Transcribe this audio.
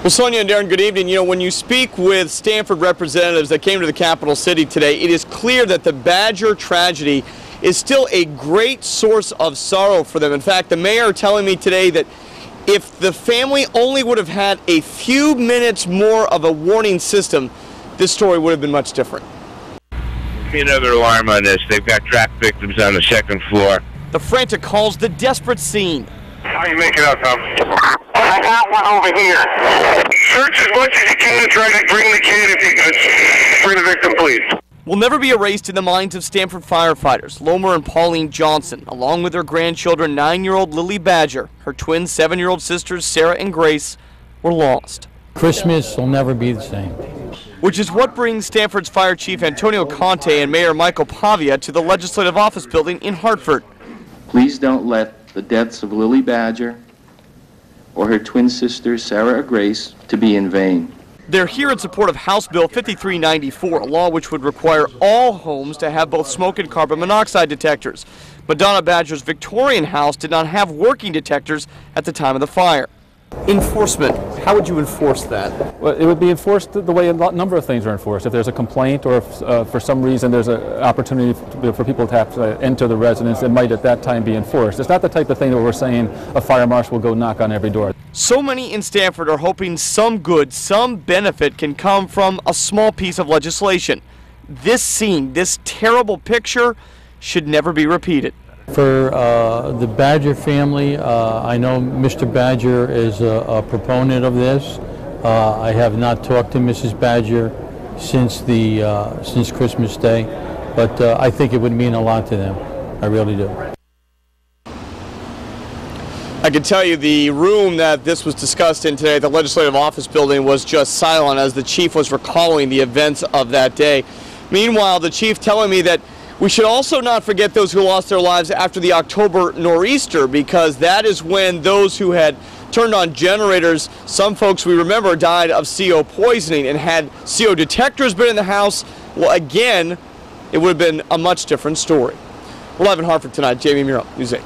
Well, Sonia and Darren, good evening. You know, when you speak with Stamford representatives that came to the capital city today, it is clear that the Badger tragedy is still a great source of sorrow for them. In fact, the mayor telling me today that if the family only would have had a few minutes more of a warning system, this story would have been much different. Another alarm on this. They've got trapped victims on the second floor. The frantic calls, the desperate scene. How you make it out, Tom? I got one over here. Search as much as you can and try to bring the kid if you can. Bring the victim, please. Will never be erased in the minds of Stamford firefighters, Lomer and Pauline Johnson, along with their grandchildren, 9-year-old Lily Badger, her twin 7-year-old sisters Sarah and Grace, were lost. Christmas will never be the same. Which is what brings Stamford's Fire Chief Antonio Conte and Mayor Michael Pavia to the Legislative Office Building in Hartford. Please don't let the deaths of Lily Badger or her twin sisters, Sarah or Grace, to be in vain. They're here in support of House Bill 5394, a law which would require all homes to have both smoke and carbon monoxide detectors. Madonna Badger's Victorian house did not have working detectors at the time of the fire. Enforcement, how would you enforce that? Well, it would be enforced the way a number of things are enforced. If there's a complaint or if for some reason there's an opportunity for people to have to enter the residence, it might at that time be enforced. It's not the type of thing that we're saying a fire marshal will go knock on every door. So many in Stamford are hoping some good, some benefit can come from a small piece of legislation. This scene, this terrible picture, should never be repeated. For the Badger family, I know Mr. Badger is a proponent of this. I have not talked to Mrs. Badger since Christmas Day, but I think it would mean a lot to them. I really do. I can tell you the room that this was discussed in today, the Legislative Office Building, was just silent as the chief was recalling the events of that day. Meanwhile, the chief telling me that we should also not forget those who lost their lives after the October nor'easter, because that is when those who had turned on generators, some folks we remember died of CO poisoning, and had CO detectors been in the house, well, again, it would have been a much different story. We're live in Hartford tonight. Jamie Muro, News 8.